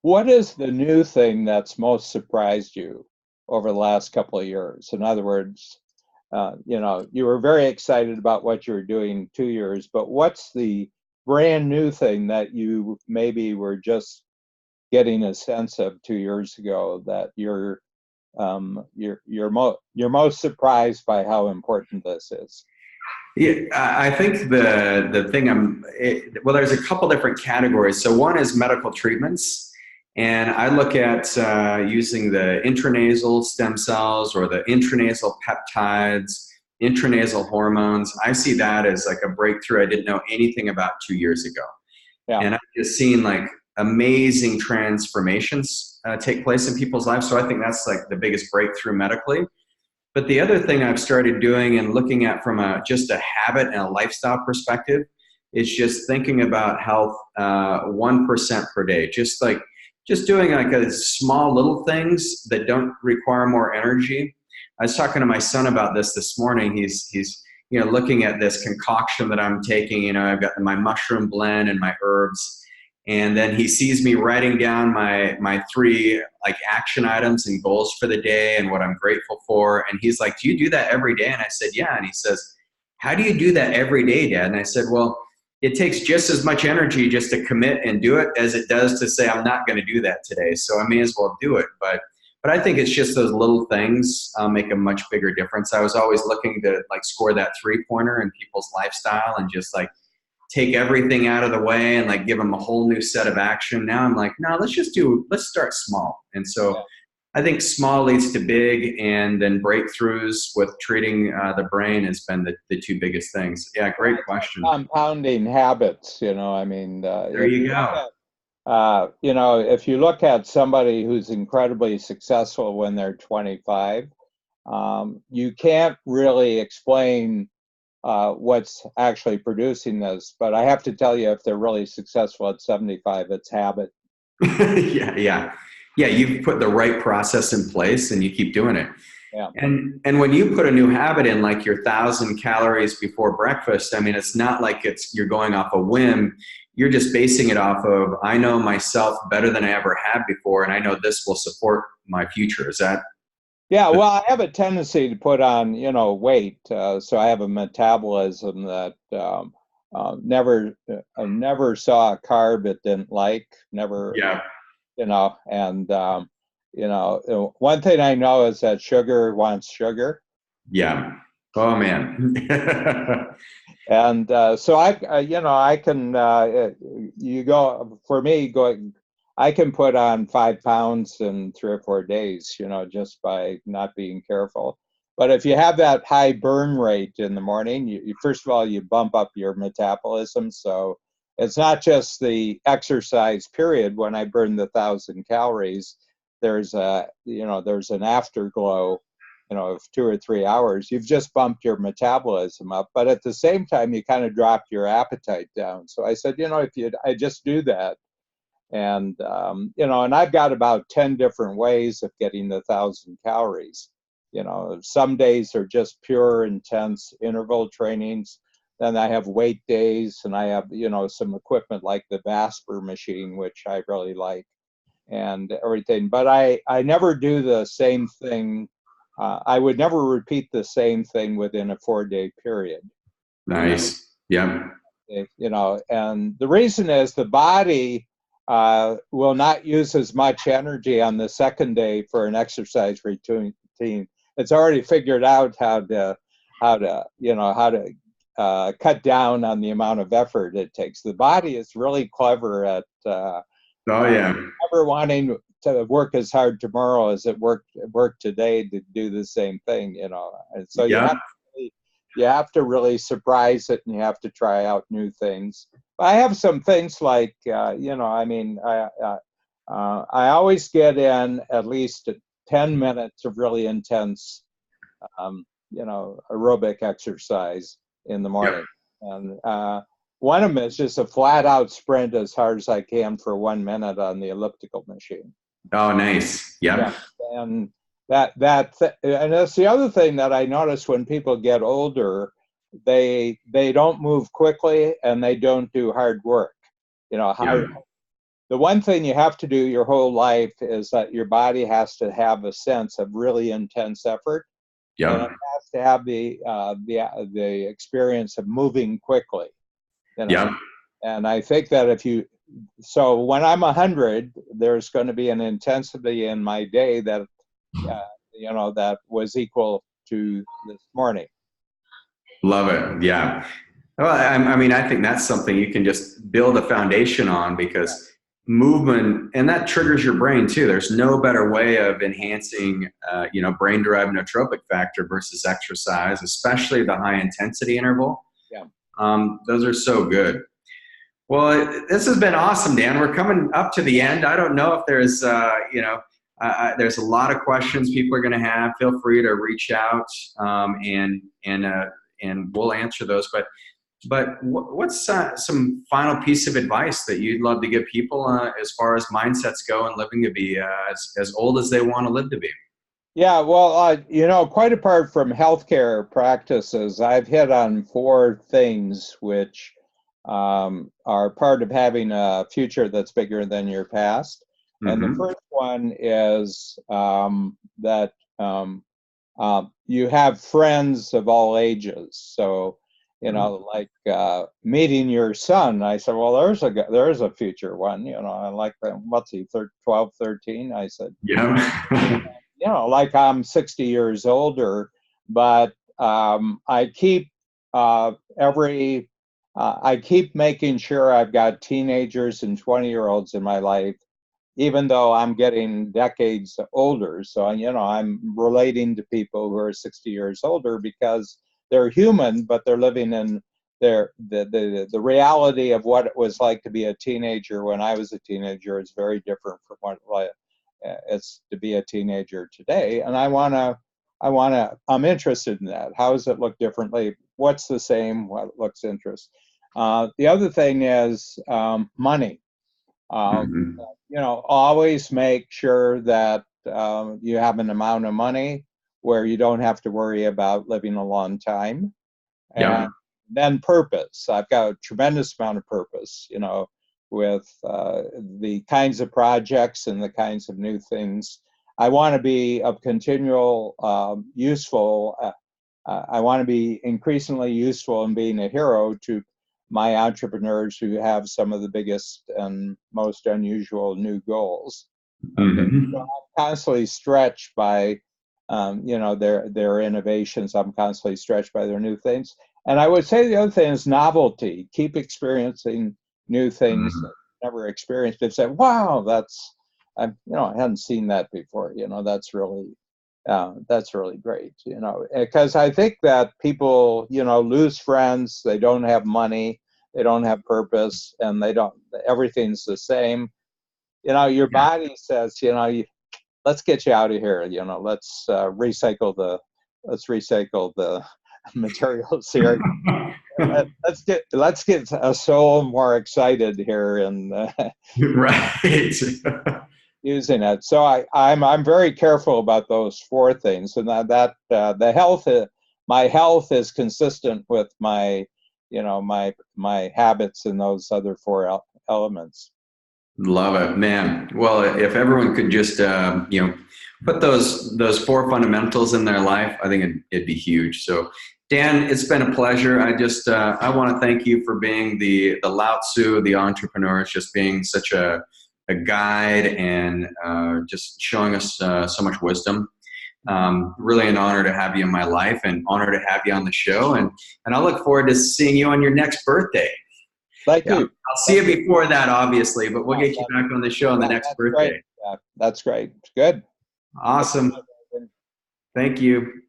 what is the new thing that's most surprised you over the last couple of years? In other words, you were very excited about what you were doing 2 years, but what's the brand new thing that you maybe were just getting a sense of 2 years ago that you're most surprised by how important this is? Yeah, I think the thing well, there's a couple different categories. So one is medical treatments, and I look at using the intranasal stem cells or the intranasal peptides, intranasal hormones. I see that as like a breakthrough I didn't know anything about 2 years ago. Yeah. And I've just seen like amazing transformations take place in people's lives. So I think that's like the biggest breakthrough medically. But the other thing I've started doing and looking at from just a habit and a lifestyle perspective is just thinking about health 1% per day. Just doing like a small little things that don't require more energy. I was talking to my son about this morning. He's looking at this concoction that I'm taking. I've got my mushroom blend and my herbs. And then he sees me writing down my 3 like action items and goals for the day and what I'm grateful for. And he's like, "Do you do that every day?" And I said, "Yeah." And he says, "How do you do that every day, Dad?" And I said, "Well, it takes just as much energy just to commit and do it as it does to say I'm not going to do that today. So I may as well do it." But I think it's just those little things make a much bigger difference. I was always looking to like score that 3-pointer in people's lifestyle and just like take everything out of the way and like give them a whole new set of action. Now I'm like, no, let's start small. And so I think small leads to big, and then breakthroughs with treating the brain has been the 2 biggest things. Yeah, great question. Compounding habits, I mean. There you go. If you look at somebody who's incredibly successful when they're 25, you can't really explain what's actually producing this. But I have to tell you, if they're really successful at 75, it's habit. Yeah. You've put the right process in place and you keep doing it. Yeah. And when you put a new habit in, like your 1,000 calories before breakfast, I mean, it's not like you're going off a whim. You're just basing it off of, I know myself better than I ever have before, and I know this will support my future. Is that? Yeah, well, I have a tendency to put on, weight. So I have a metabolism that never saw a carb it didn't like, never. Yeah. And one thing I know is that sugar wants sugar. Yeah. Oh man. And so I can I can put on 5 pounds in 3 or 4 days, just by not being careful. But if you have that high burn rate in the morning, you first of all, you bump up your metabolism. So it's not just the exercise period. When I burn the 1,000 calories, there's an afterglow, of 2 or 3 hours. You've just bumped your metabolism up, but at the same time, you kind of dropped your appetite down. So I said, I just do that. And, and I've got about 10 different ways of getting the 1,000 calories. Some days are just pure, intense interval trainings. Then I have weight days, and I have, some equipment like the Vasper machine, which I really like, and everything. But I never do the same thing. I would never repeat the same thing within a 4-day period. Nice. Yeah. And the reason is the body will not use as much energy on the second day for an exercise routine. It's already figured out how to cut down on the amount of effort it takes. The body is really clever at never wanting to work as hard tomorrow as it worked today to do the same thing. And so you have to really surprise it, and you have to try out new things. I have some things like, I always get in at least 10 minutes of really intense, aerobic exercise in the morning. And one of them is just a flat out sprint as hard as I can for 1 minute on the elliptical machine. Oh, nice. Yeah. And and that's the other thing that I notice when people get older, they don't move quickly and they don't do hard work. The one thing you have to do your whole life is that your body has to have a sense of really intense effort. Yeah. And it has to have the experience of moving quickly. Yeah. And I think that so when I'm 100, there's going to be an intensity in my day that that was equal to this morning. Love it. Yeah. Well, I think that's something you can just build a foundation on, because movement, and that triggers your brain too. There's no better way of enhancing, brain-derived nootropic factor versus exercise, especially the high intensity interval. Yeah. Those are so good. Well, this has been awesome, Dan. We're coming up to the end. I don't know if there's, there's a lot of questions people are going to have. Feel free to reach out, and we'll answer those. But what's some final piece of advice that you'd love to give people as far as mindsets go and living to be as old as they want to live to be? Yeah, well, quite apart from healthcare practices, I've hit on 4 things which are part of having a future that's bigger than your past. And the first one is that you have friends of all ages. So, like meeting your son, I said, well, there's a future one. I like that. What's he, 12, 13? I said, yeah. Like I'm 60 years older, but I keep I keep making sure I've got teenagers and 20-year-olds in my life, even though I'm getting decades older. So, I'm relating to people who are 60 years older because they're human, but they're living in the reality of what it was like to be a teenager when I was a teenager is very different from what it's to be a teenager today. And I'm interested in that. How does it look differently? What's the same? What looks interesting? The other thing is money. Always make sure that you have an amount of money where you don't have to worry about living a long time. And then purpose. I've got a tremendous amount of purpose, with the kinds of projects and the kinds of new things. I want to be of continual useful. I want to be increasingly useful in being a hero to my entrepreneurs who have some of the biggest and most unusual new goals. So I'm constantly stretched by, their innovations. I'm constantly stretched by their new things. And I would say the other thing is novelty. Keep experiencing new things that I've never experienced. And say, wow, I hadn't seen that before. That's really great. Because I think that people, lose friends. They don't have money. They don't have purpose, and everything's the same. Your body says, let's get you out of here. Let's recycle the materials here. Let's get a soul more excited here and right. using it. So I'm very careful about those 4 things, and that the health, my health is consistent with my my habits in those other 4 elements. Love it, man. Well, if everyone could just put those 4 fundamentals in their life, I think it'd be huge. So Dan, it's been a pleasure. I want to thank you for being the Lao Tzu of the entrepreneurs, just being such a guide and just showing us so much wisdom. Really an honor to have you in my life and honor to have you on the show. And I look forward to seeing you on your next birthday. Thank you. I'll see you before that, obviously, but we'll get you back on the show on the next birthday. Great. Yeah, that's great. Good. Awesome. Thank you.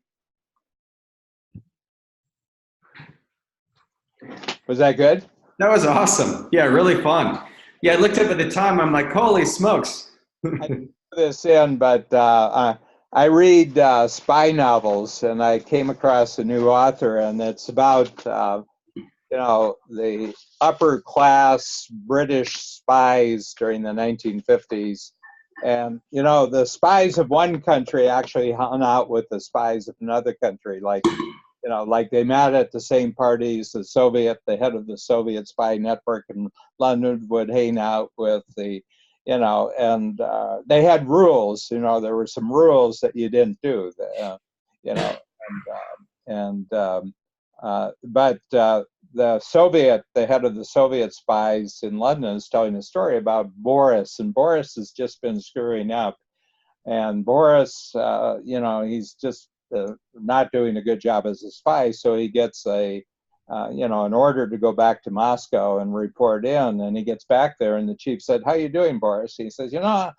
Was that good? That was awesome. Yeah, really fun. Yeah, I looked up at the time. I'm like, holy smokes. I didn't put this in, but I read spy novels, and I came across a new author, and it's about the upper class British spies during the 1950s. And the spies of one country actually hung out with the spies of another country, like they met at the same parties. The head of the Soviet spy network in London would hang out with the and they had rules. There were some rules that you didn't do. But the head of the Soviet spies in London is telling a story about Boris, and Boris has just been screwing up. And Boris, he's just not doing a good job as a spy, so he gets an order to go back to Moscow and report in. And he gets back there, and the chief said, "How you doing, Boris?" He says, "I'm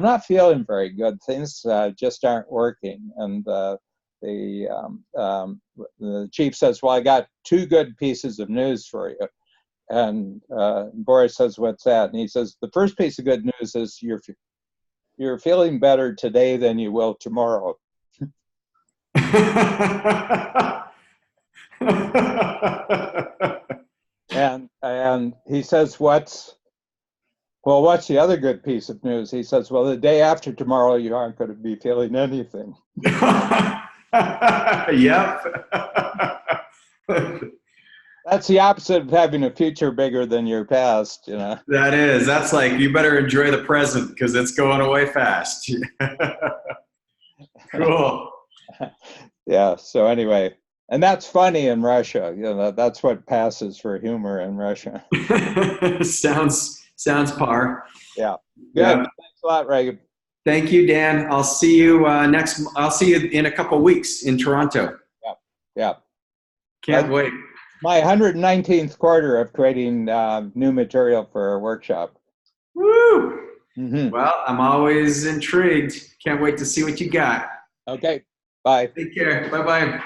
not feeling very good. Things just aren't working." And the chief says, "Well, I got two good pieces of news for you." And Boris says, "What's that?" And he says, "The first piece of good news is you're feeling better today than you will tomorrow." and he says, "What's the other good piece of news?" He says, "Well, the day after tomorrow, you aren't going to be feeling anything." Yep. That's the opposite of having a future bigger than your past, That is. That's like, you better enjoy the present because it's going away fast. Cool. Yeah. So anyway, and that's funny in Russia. That's what passes for humor in Russia. Sounds par. Yeah. Good. Yeah. Thanks a lot, Reagan. Thank you, Dan. I'll see you I'll see you in a couple of weeks in Toronto. Yeah. Can't wait. My 119th quarter of creating new material for a workshop. Woo! Mm-hmm. Well, I'm always intrigued. Can't wait to see what you got. Okay. Bye. Take care. Bye-bye.